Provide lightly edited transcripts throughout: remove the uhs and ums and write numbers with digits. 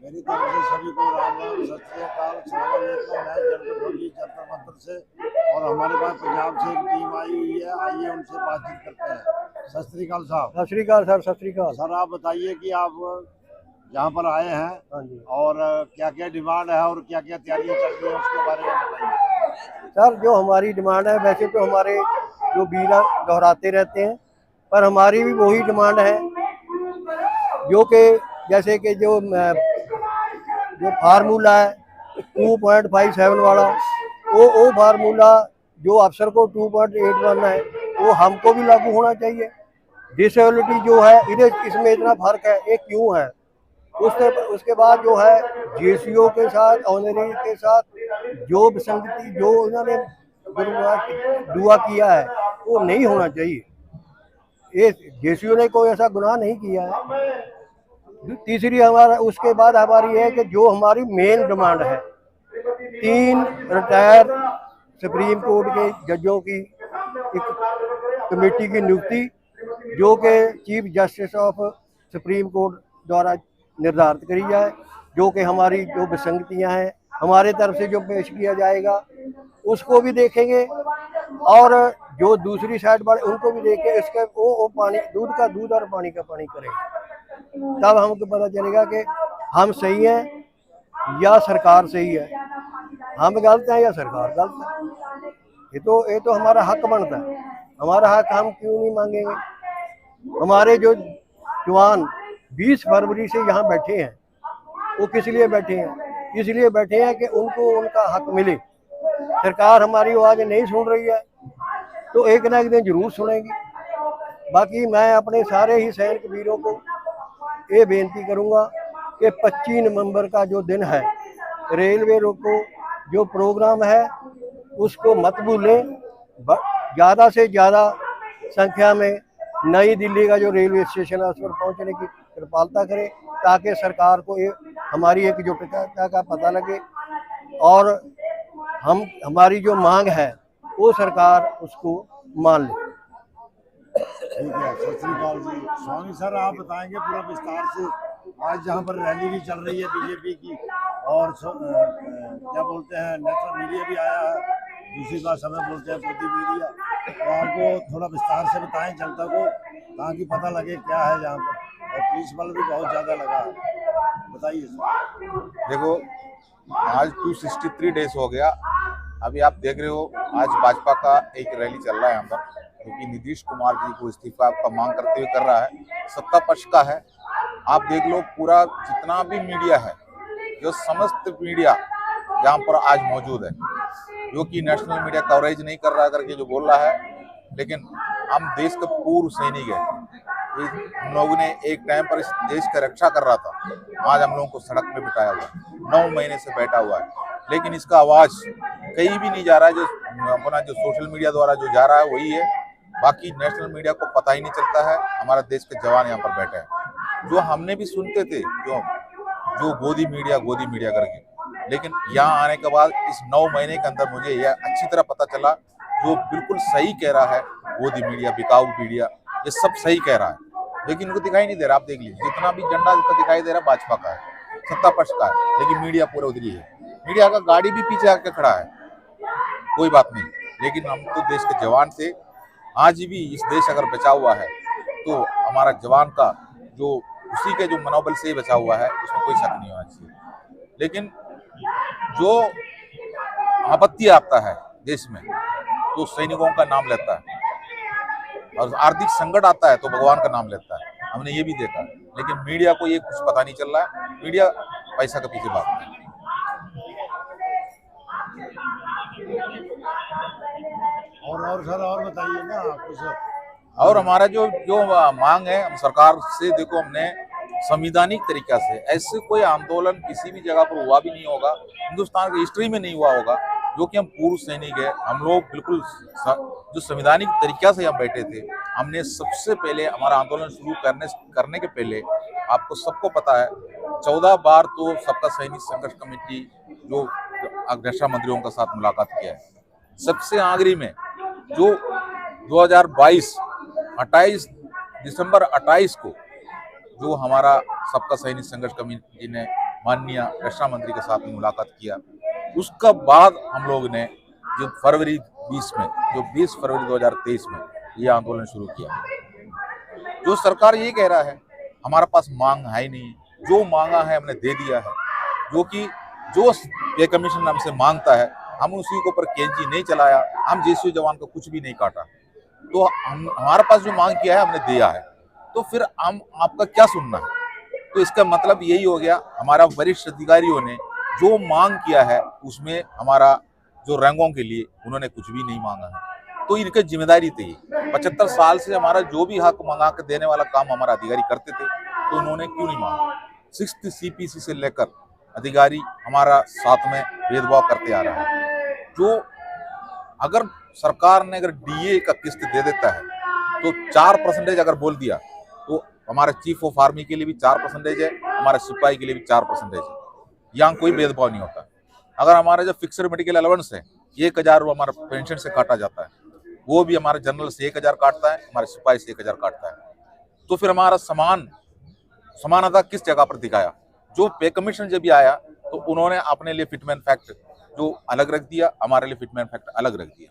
मेरी तरफ से सभी को राम राम, सत श्री अकाल, सलाम अलैकुम। मैं जंतर फौजी जंतर मंतर से, और हमारे पास पंजाब से एक टीम आई हुई है। आइए उनसे बातचीत करते हैं। सत श्री अकाल साहब। सत श्री अकाल सर। सत श्री अकाल सर, आप बताइए कि आप यहाँ पर आए हैं। हाँ जी और क्या क्या डिमांड है और क्या क्या तैयारियां चल रही है, उसके बारे में बताइए। सर, जो हमारी डिमांड है, वैसे तो हमारे जो बीरा दोहराते रहते हैं, पर हमारी भी वही डिमांड है जो कि जैसे कि जो फार्मूला है 2.57 वाला, वो फार्मूला जो अफसर को 2.81 है, वो हमको भी लागू होना चाहिए। डिसेबिलिटी जो है इसमें इतना फर्क है, ये क्यों है? उसके बाद जो है जीएसईओ के साथ, ऑनरी के साथ जो विसंगति जो उन्होंने दुआ किया है, वो नहीं होना चाहिए। ये जेसीओ ने कोई ऐसा गुनाह नहीं किया है। तीसरी हमारा उसके बाद हमारी है कि जो हमारी मेन डिमांड है 3 रिटायर सुप्रीम कोर्ट के जजों की एक कमेटी की नियुक्ति, जो कि chief justice of supreme court द्वारा निर्धारित करी जाए, जो कि हमारी जो विसंगतियां हैं हमारे तरफ से जो पेश किया जाएगा उसको भी देखेंगे, और जो दूसरी साइड वाले उनको भी देख के इसके वो पानी, दूध का दूध और पानी का पानी करेंगे। तब हमको पता चलेगा कि हम सही हैं या सरकार सही है, हम गलत हैं या सरकार गलत है। ये तो हमारा हक बनता है। हमारा हक हम क्यों नहीं मांगेंगे? हमारे जो जवान 20 फरवरी से यहाँ बैठे हैं, वो किस लिए बैठे हैं? इसलिए बैठे हैं कि उनको उनका हक मिले। सरकार हमारी आवाज़ नहीं सुन रही है तो एक ना एक दिन जरूर सुनेगी। बाकी मैं अपने सारे ही सैनिक वीरों को ये बेनती करूँगा कि 25 नवंबर का जो दिन है, रेलवे रोको जो प्रोग्राम है उसको मत भूलें। ज़्यादा से ज़्यादा संख्या में नई दिल्ली का जो रेलवे स्टेशन है उस पर पहुँचने की कृपालता करें, ताकि सरकार को हमारी एकजुटता का पता लगे और हमारी जो मांग है वो सरकार उसको मान ले। ठीक है, सत श्री अकाल जी। स्वामी सर, आप बताएंगे पूरा विस्तार से। आज जहाँ पर रैली भी चल रही है बीजेपी की, और क्या बोलते हैं, नेशनल मीडिया भी आया है, दूसरी बात समय बोलते हैं मोदी मीडिया, तो आपको थोड़ा विस्तार से बताएं जनता को, ताकि पता लगे क्या है यहाँ पर। और पुलिस बल भी बहुत ज़्यादा लगा है, बताइए सर। देखो, आज 263 डेज हो गया। अभी आप देख रहे हो, आज भाजपा का एक रैली चल रहा है यहाँ पर, क्योंकि नीतीश कुमार जी को इस्तीफा का मांग करते हुए कर रहा है। सत्ता पक्ष का है। आप देख लो, पूरा जितना भी मीडिया है, जो समस्त मीडिया यहाँ पर आज मौजूद है, जो कि नेशनल मीडिया कवरेज नहीं कर रहा करके जो बोल रहा है, लेकिन हम देश के पूर्व सैनिक है। हम लोगों ने एक टाइम पर इस देश की रक्षा कर रहा था, आज हम लोगों को सड़क पे बिठाया हुआ है, 9 महीने से बैठा हुआ है, लेकिन इसका आवाज कहीं भी नहीं जा रहा है। जो अपना जो सोशल मीडिया द्वारा जो जा रहा है वही है, बाकी नेशनल मीडिया को पता ही नहीं चलता है। हमारा देश के जवान यहाँ पर बैठे हैं, जो हमने भी सुनते थे जो गोदी मीडिया करके, लेकिन यहाँ आने के बाद इस 9 महीने के अंदर मुझे यह अच्छी तरह पता चला, जो बिल्कुल सही कह रहा है गोदी मीडिया, बिकाऊ मीडिया, ये सब सही कह रहा है, लेकिन उनको दिखाई नहीं दे रहा। आप देख लीजिए, जितना भी झंडा इसका दिखाई दे रहा है भाजपा का है, सत्ता पक्ष का है, लेकिन मीडिया पूरा उधरी है। मीडिया का गाड़ी भी पीछे आके खड़ा है, कोई बात नहीं, लेकिन हम तो देश के जवान थे। आज भी इस देश अगर बचा हुआ है तो हमारा जवान का जो उसी के जो मनोबल से बचा हुआ है, उसमें कोई शक नहीं होना चाहिए। लेकिन जो आपत्ति आता है देश में तो सैनिकों का नाम लेता है, और आर्थिक संकट आता है तो भगवान का नाम लेता है। हमने ये भी देखा, लेकिन मीडिया को ये कुछ पता नहीं चल रहा है। मीडिया पैसा के पीछे भागता है। और सर, और बताइए ना कुछ। और हमारा जो मांग है, हम सरकार से, देखो, हमने संवैधानिक तरीका से, ऐसे कोई आंदोलन किसी भी जगह पर हुआ भी नहीं होगा, हिंदुस्तान की हिस्ट्री में नहीं हुआ होगा, जो कि हम पूर्व सैनिक है, हम लोग बिल्कुल जो संवैधानिक तरीका से हम बैठे थे। हमने सबसे पहले हमारा आंदोलन शुरू करने के पहले, आपको सबको पता है, 14 बार तो सबका सैनिक संघर्ष कमेटी जो रक्षा मंत्रियों के साथ मुलाकात किया है। सबसे आखिरी में जो 2022 दिसंबर 28 को जो हमारा सबका सैनिक संघर्ष कमेटी ने माननीय रक्षा मंत्री के साथ में मुलाकात किया। उसका बाद हम लोग ने जो फरवरी 20 में, जो 20 फरवरी 2023 में ये आंदोलन शुरू किया। जो सरकार ये कह रहा है हमारे पास मांग है ही नहीं, जो मांगा है हमने दे दिया है, जो पे कमीशन हमसे मांगता है हम उसी के ऊपर कैंची नहीं चलाया, हम जेसीओ जवान को कुछ भी नहीं काटा, तो हमारे पास जो मांग किया है हमने दिया है, तो फिर हम आपका क्या सुनना है? तो इसका मतलब यही हो गया, हमारा वरिष्ठ अधिकारियों ने जो मांग किया है उसमें हमारा जो रैंकों के लिए उन्होंने कुछ भी नहीं मांगा है। तो इनकी जिम्मेदारी थी, 75 साल से हमारा जो भी हक मंगा के देने वाला काम हमारा अधिकारी करते थे, तो उन्होंने क्यों नहीं मांगा? 6th CPC से लेकर अधिकारी हमारा साथ में भेदभाव करते आ रहा है। जो अगर सरकार ने अगर DA का किस्त दे देता है तो 4% अगर बोल दिया तो हमारे चीफ ऑफ आर्मी के लिए भी 4% है, हमारे सिपाही के लिए भी 4% है। यहाँ कोई भेदभाव नहीं होता। अगर हमारा जो फिक्सड मेडिकल अलाउंस है 1000 हमारा पेंशन से काटा जाता है, वो भी हमारे जनरल से 1000 काटता है, हमारे सिपाही से 1000 काटता है। तो फिर हमारा समानता किस जगह पर दिखाया? जो पे कमीशन जब भी आया तो उन्होंने अपने लिए फिटमैन फैक्ट जो अलग रख दिया, हमारे लिए फिटमैन फैक्ट अलग रख दिया।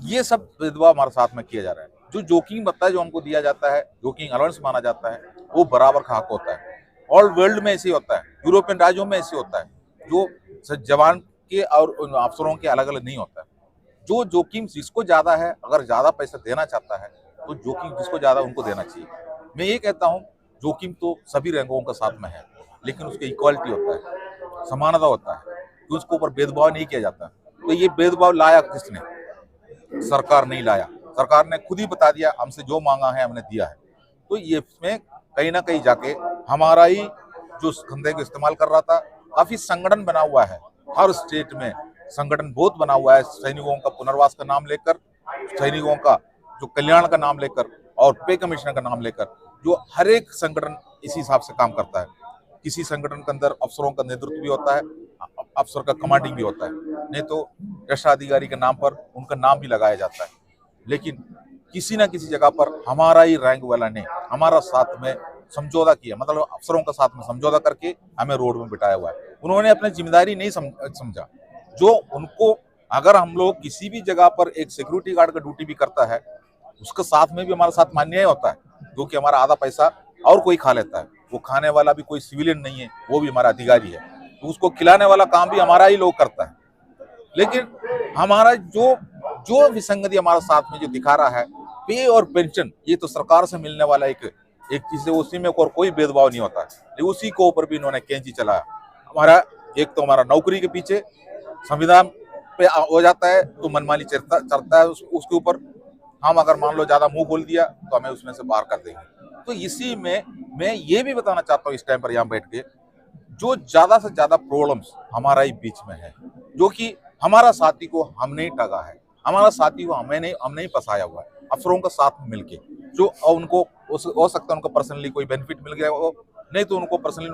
ये सब भेदभाव हमारे साथ में किया जा रहा है। जो जोखिम भत्ता जो हमको दिया जाता है, जोखिम अलाउंस माना जाता है, वो बराबर का हक होता है। ऑल वर्ल्ड में ऐसे होता है, यूरोपियन राज्यों में ऐसे होता है, जो जवान के और अफसरों के अलग अलग नहीं होता है। जो जोखिम जिसको ज्यादा है, अगर ज्यादा पैसा देना चाहता है तो जोखिम जिसको ज्यादा उनको देना चाहिए। मैं ये कहता हूँ जोखिम तो सभी रैंकों के साथ में है, लेकिन उसके इक्वालिटी होता है, समानता होता है, कि उसके ऊपर भेदभाव नहीं किया जाता। तो ये भेदभाव लाया किसने? सरकार नहीं लाया। सरकार ने खुद ही बता दिया हमसे जो मांगा है हमने दिया है। तो ये इसमें कहीं ना कहीं जाके हमारा ही जो खंधे को इस्तेमाल कर रहा था। काफी संगठन बना हुआ है, हर स्टेट में संगठन बहुत बना हुआ है, सैनिकों का पुनर्वास का नाम लेकर, सैनिकों का जो कल्याण का नाम लेकर और पे कमीशन का नाम लेकर, जो हर एक संगठन इसी हिसाब से काम करता है। किसी संगठन के अंदर अफसरों का नेतृत्व भी होता है, अफसर का कमांडिंग भी होता है, नहीं तो रक्षा अधिकारी के नाम पर उनका नाम भी लगाया जाता है। लेकिन किसी ना किसी जगह पर हमारा ही रैंक वाला ने हमारा साथ में समझौता किया, मतलब अफसरों का साथ में समझौता करके हमें रोड में बिठाया हुआ है। उन्होंने अपनी जिम्मेदारी नहीं समझा। जो उनको, अगर हम लोग किसी भी जगह पर एक सिक्योरिटी गार्ड का ड्यूटी भी करता है, उसके साथ में भी हमारे साथ मान्य होता है, क्योंकि हमारा आधा पैसा और कोई खा लेता है। वो खाने वाला भी कोई सिविलियन नहीं है, वो भी हमारा अधिकारी है, तो उसको खिलाने वाला काम भी हमारा ही लोग करता है। लेकिन हमारा जो विसंगति हमारे साथ में जो दिखा रहा है, पे और पेंशन, ये तो सरकार से मिलने वाला एक चीज है, उसी में और कोई भेदभाव नहीं होता है। उसी के ऊपर भी इन्होंने कैंची चलाया। हमारा एक तो हमारा नौकरी के पीछे संविधान पे हो जाता है तो मनमानी चलता है उसके ऊपर। हम अगर मान लो ज्यादा मुंह खोल दिया तो हमें उसमें से बाहर कर देंगे। तो इसी में मैं ये भी बताना चाहता हूँ इस टाइम पर यहाँ बैठ के, जो ज्यादा से ज्यादा प्रॉब्लम्स हमारा ही बीच में है, जो कि हमारा साथी को हमने ही ठगा है, हमारा साथी को हमने ही फंसाया हुआ है, अफसरों का साथ मिलके। जो उनको हो सकता है उनको पर्सनली कोई बेनिफिट मिल गया हो, नहीं तो उनको पर्सनली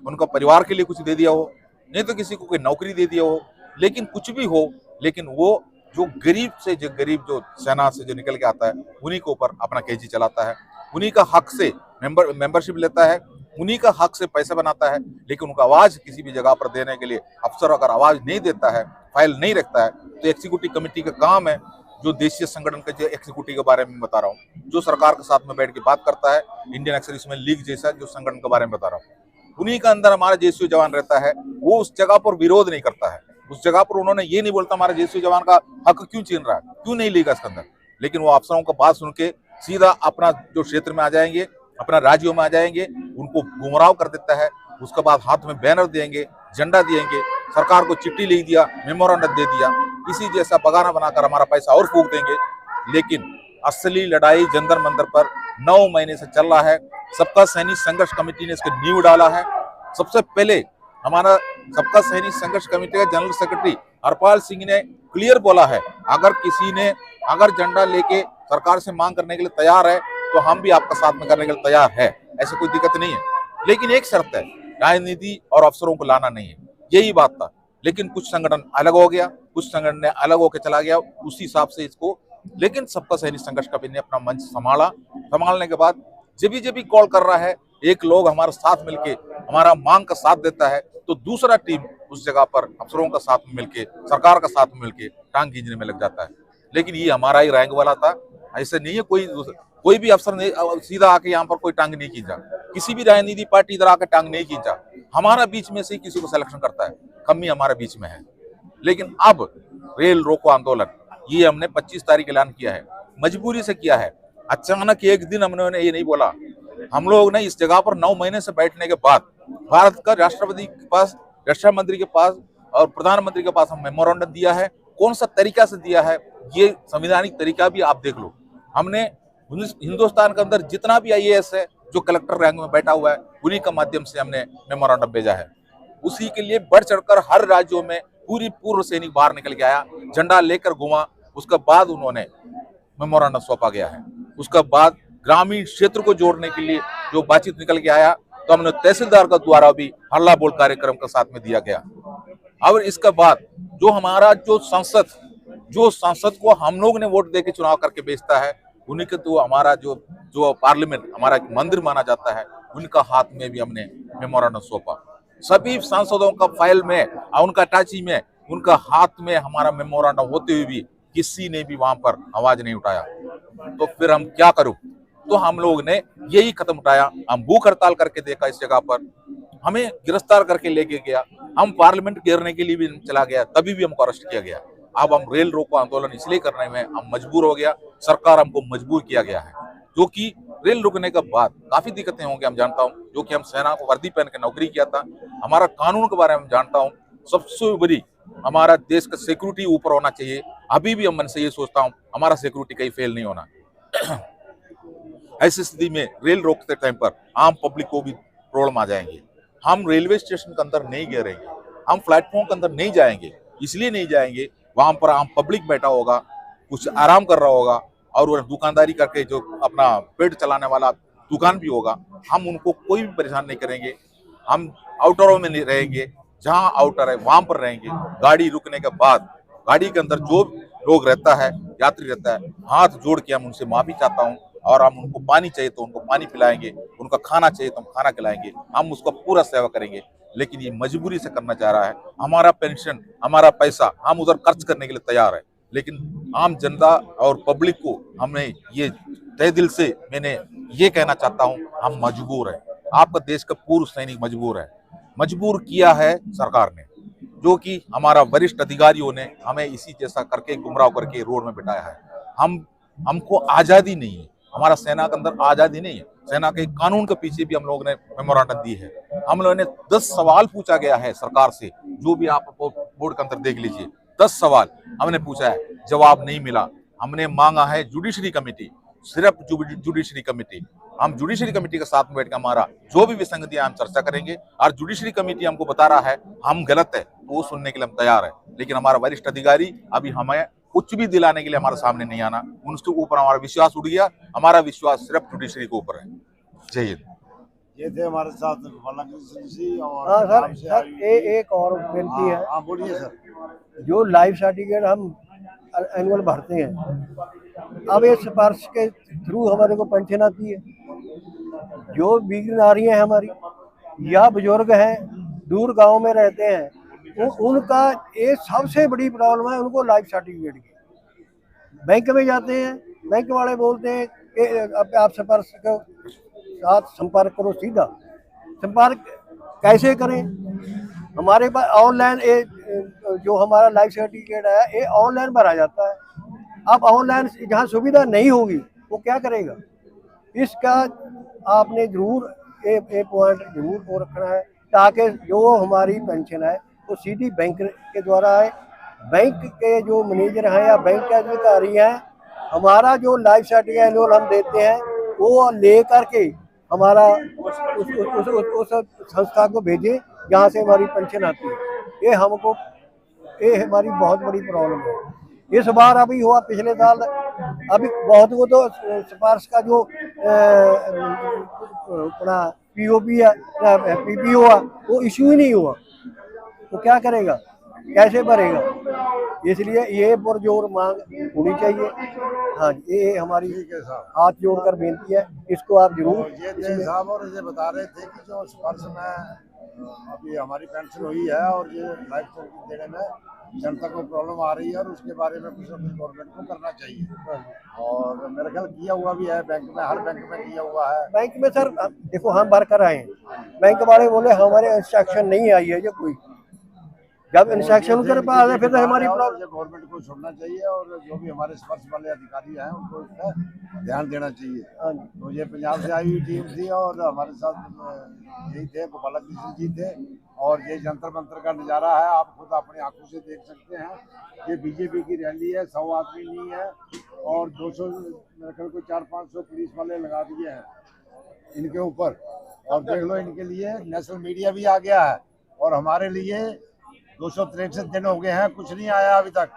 उनका परिवार के लिए कुछ दे दिया हो, नहीं तो किसी को कोई नौकरी दे दिया हो, लेकिन कुछ भी हो, लेकिन वो जो गरीब जो सेना से जो निकल के आता है उन्हीं के ऊपर अपना कैंची चलाता है, उन्हीं का हक से मेंबरशिप लेता है, उन्हीं का हक से पैसा बनाता है। लेकिन उनका आवाज किसी भी जगह पर देने के लिए अफसर अगर आवाज नहीं देता है, फाइल नहीं रखता है, तो एग्जीक्यूटिव कमेटी का काम है, जो देशीय संगठन के एग्जीक्यूटिव के बारे में बता रहा हूँ, जो सरकार के साथ में बैठ के बात करता है, इंडियन एक्सर्विसमैन लीग जैसा जो संगठन के बारे में बता रहा हूँ, उन्हीं का अंदर हमारा जेसीओ जवान रहता है। वो उस जगह पर विरोध नहीं करता है, उस जगह पर उन्होंने ये नहीं बोलता हमारा जेसीओ जवान का हक क्यों छीन रहा है, क्यों नहीं लेगा इसके अंदर। लेकिन वो अफसरों का बात सुन के सीधा अपना जो क्षेत्र में आ जाएंगे, अपना राज्यों में आ जाएंगे, उनको गुमराह कर देता है। उसके बाद हाथ में बैनर देंगे, झंडा देंगे, सरकार को चिट्ठी लिख दिया, मेमोरेंडम दे दिया, इसी जैसा बगाना बनाकर हमारा पैसा और फूंक देंगे। लेकिन असली लड़ाई जंतर मंतर पर 9 महीने से चल रहा है। सबका सैनिक संघर्ष कमेटी ने इसके नींव डाला है। सबसे पहले हमारा सबका सैनिक संघर्ष कमेटी का जनरल सेक्रेटरी हरपाल सिंह ने क्लियर बोला है, अगर झंडा लेके सरकार से मांग करने के लिए तैयार है तो हम भी आपका साथ में करने के लिए तैयार है, ऐसे कोई दिक्कत नहीं है। लेकिन एक शर्त है, राजनीति और अफसरों को लाना नहीं है, यही बात था। लेकिन कुछ संगठन अलग हो गया, कुछ संगठन ने अलग होकर चला गया, उसी हिसाब से इसको। लेकिन सबका सैनिक संघर्ष कमेटी ने अपना मंच संभालने के बाद जब भी कॉल कर रहा है एक लोग हमारे साथ मिलके हमारा मांग का साथ देता है तो दूसरा टीम उस जगह पर अफसरों का साथ मिलके, सरकार का साथ मिलके टांग खींचने में लग जाता है। लेकिन ये हमारा ही रैंक वाला था, ऐसे नहीं है कोई भी अफसर ने सीधा आके यहाँ पर कोई टांग नहीं खींचा, किसी भी राजनीति पार्टी इधर आकर टांग नहीं खींचा। हमारा बीच में से ही किसी को सिलेक्शन करता है, कमी हमारे बीच में है। लेकिन अब रेल रोको आंदोलन ये हमने 25 तारीख ऐलान किया है, मजबूरी से किया है। अचानक एक दिन हमने ये नहीं बोला। हम लोग ने इस जगह पर 9 महीने से बैठने के बाद भारत का राष्ट्रपति के पास, रक्षा मंत्री के पास और प्रधानमंत्री के पास हम मेमोरेंडम दिया है। कौन सा तरीका से दिया है, ये संवैधानिक तरीका भी आप देख लो। हमने हिंदुस्तान के अंदर जितना भी IAS है जो कलेक्टर रैंक में बैठा हुआ है, उन्हीं का माध्यम से हमने मेमोरेंडम भेजा है। उसी के लिए बढ़ चढ़कर हर राज्यों में पूरी पूर्व सैनिक बाहर निकल के आया, झंडा लेकर घुमा। उसके बाद उन्होंने मेमोरेंडम सौंपा गया है। उसके बाद ग्रामीण क्षेत्र को जोड़ने के लिए जो बातचीत निकल के आया तो हमने तहसीलदार का द्वारा भी हल्ला बोल कार्यक्रम के साथ में दिया गया। और इसके बाद जो हमारा जो संसद को हम लोग ने वोट देके चुनाव करके भेजता है, उन्हीं के तो हमारा जो पार्लियामेंट हमारा मंदिर माना जाता है, उनका हाथ में भी हमने मेमोरेंडम सौंपा। सभी सांसदों का फाइल में और उनका अटैची में उनका हाथ में हमारा मेमोरेंडम होते हुए भी किसी ने भी वहां पर आवाज नहीं उठाया। तो फिर हम क्या करूं? तो हम लोग ने यही कदम उठाया। हम भूख हड़ताल करके देखा, इस जगह पर हमें गिरफ्तार करके लेके गया। हम पार्लियामेंट घेरने के लिए भी चला गया, तभी भी हमको अरेस्ट किया गया। अब हम रेल रोको आंदोलन इसलिए करने में हम मजबूर हो गया, सरकार हमको मजबूर किया गया है। जो कि रेल रुकने के बाद काफी दिक्कतें होंगी, हम जानता हूँ। जो कि हम सेना को वर्दी पहन के नौकरी किया था, हमारा कानून के बारे में जानता हूँ। सबसे बड़ी हमारा देश का सिक्योरिटी ऊपर होना चाहिए। अभी भी हम मन से ये सोचता हूँ हमारा सिक्योरिटी कहीं फेल नहीं होना। ऐसी स्थिति में रेल रोकते टाइम पर आम पब्लिक को भी प्रॉब्लम आ जाएंगे। हम रेलवे स्टेशन के अंदर नहीं गिरेंगे, हम प्लेटफॉर्म के अंदर नहीं जाएंगे। इसलिए नहीं जाएंगे, वहां पर आम पब्लिक बैठा होगा, कुछ आराम कर रहा होगा और वो दुकानदारी करके जो अपना पेट चलाने वाला दुकान भी होगा, हम उनको कोई भी परेशान नहीं करेंगे। हम आउटरों में नहीं रहेंगे, जहां आउटर है वहां पर रहेंगे। गाड़ी रुकने के बाद गाड़ी के अंदर जो लोग रहता है, यात्री रहता है, हाथ जोड़ के हम उनसे माफी चाहता हूँ। और हम उनको पानी चाहिए तो उनको पानी पिलाएंगे, उनका खाना चाहिए तो हम खाना खिलाएंगे, हम उसका पूरा सेवा करेंगे। लेकिन ये मजबूरी से करना चाह रहा है। हमारा पेंशन, हमारा पैसा हम उधर खर्च करने के लिए तैयार है, लेकिन आम जनता और पब्लिक को हमने ये तहे दिल से मैंने ये कहना चाहता हूँ, हम मजबूर है। आपका देश का पूर्व सैनिक मजबूर है। मजबूर किया है सरकार ने, जो कि हमारा वरिष्ठ अधिकारियों ने हमें इसी जैसा करके गुमराह करके रोड में बिठाया है। हमको आजादी नहीं है, हमारा सेना के अंदर आजादी नहीं है। सेना के कानून के पीछे भी हम लोगों ने मेमोरेंडम दी है। हम लोगों ने 10 सवाल पूछा गया है सरकार से, जो भी आप बोर्ड के अंदर देख लीजिए। 10 सवाल हमने पूछा है, जवाब नहीं मिला। हमने मांगा है जुडिशरी कमेटी, सिर्फ जुडिशरी कमेटी। हम जुडिशरी कमेटी के साथ में बैठ कर हमारा जो भी विसंगतियां हम चर्चा करेंगे, और जुडिशरी कमेटी हमको बता रहा है हम गलत है, तो वो सुनने के लिए हम तैयार है। लेकिन हमारा वरिष्ठ अधिकारी अभी हमें कुछ भी दिलाने के लिए हमारे सामने नहीं आना। उनके ऊपर हमारा विश्वास उठ गया। हमारा विश्वास सिर्फ जुडिशरी के ऊपर है। जय हिंद। ये थे हमारे साथ बालाकृष्ण जी। और हाँ सर, एक और विनती है। हाँ बोलिए सर। जो लाइफ सर्टिफिकेट हम एनुअल भरते हैं, अब ये सिफारिश के थ्रू हमारे को पेंशन आती है। जो बीवी नारियाँ हैं हमारी या बुजुर्ग हैं, दूर गांव में रहते हैं, उनका ये सबसे बड़ी प्रॉब्लम है, उनको लाइफ सर्टिफिकेट की। बैंक में जाते हैं, बैंक वाले बोलते हैं कि आप सिफारिश के साथ संपर्क करो। सीधा संपर्क कैसे करें? हमारे पास ऑनलाइन जो हमारा लाइफ सर्टिफिकेट है, ये ऑनलाइन भरा जाता है। अब ऑनलाइन जहाँ सुविधा नहीं होगी वो क्या करेगा? इसका आपने जरूर ये पॉइंट जरूर को रखना है, ताकि जो हमारी पेंशन है वो सीधी बैंक के द्वारा है। बैंक के जो मैनेजर हैं या बैंक के अधिकारी हैं, हमारा जो लाइफ सर्टिफिकेट एनुअल हम देते हैं वो ले करके हमारा उस संस्था को भेजें जहाँ से हमारी पेंशन आती है। ये हमारी बहुत बड़ी प्रॉब्लम है। इस बार अभी हुआ, पिछले साल अभी बहुत वो तो सिफारिश का जो अपना POP है, PPO है, वो इश्यू ही नहीं हुआ। तो क्या करेगा, कैसे भरेगा? इसलिए ये पुरजोर मांग होनी चाहिए। हाँ जी, ये हमारी ठीक है साहब। हाथ जोड़कर बेनती है, इसको आप तो जरूर ये थे साहब, और ये बता रहे थे कि जो स्पर्श में अभी हमारी पेंशन हुई है और ये लाइफ सर्टिफिकेट देने में जनता को प्रॉब्लम आ रही है, और उसके बारे में कुछ ना कुछ गवर्नमेंट को करना चाहिए। और मेरा ख्याल किया हुआ भी है बैंक में, हर बैंक में किया हुआ है। बैंक में सर देखो हम वर्कर आए हैं, बैंक वाले बोले हमारे इंस्ट्रक्शन नहीं आई है, जो कोई जब इंस्ट्रक्शन के पास है फिर तो हमारी प्रॉब्लम। गवर्नमेंट को छोड़ना चाहिए, और जो भी हमारे स्पर्श वाले अधिकारी हैं उनको इसका ध्यान देना चाहिए। हाँ जी, तो ये पंजाब से आई हुई टीम थी, और हमारे साथ यही थे, गोपाल कृष्ण जी थे। और ये जंतर मंतर का नज़ारा है, आप खुद अपनी आंखों से देख सकते हैं। ये बीजेपी की रैली है, 100 आदमी नहीं है, और 200 मेरे ख्याल को 400-500 पुलिस वाले लगा दिए हैं इनके ऊपर। और देख लो, इनके लिए नेशनल मीडिया भी आ गया है, और हमारे लिए 263 दिन हो गए हैं, कुछ नहीं आया अभी तक।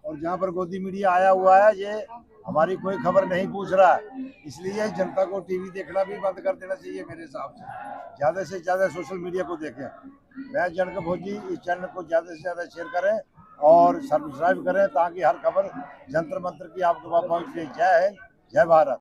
और जहाँ पर गोदी मीडिया आया हुआ है, ये हमारी कोई खबर नहीं पूछ रहा है। इसलिए जनता को टीवी देखना भी बंद कर देना चाहिए मेरे हिसाब से ज़्यादा सोशल मीडिया को देखें। मैं जनक भोजी, इस चैनल को ज़्यादा से ज़्यादा शेयर करें और सब्सक्राइब करें, ताकि हर खबर जंतर मंतर की आपके पास पहुँचे। जय हिंद, जय भारत।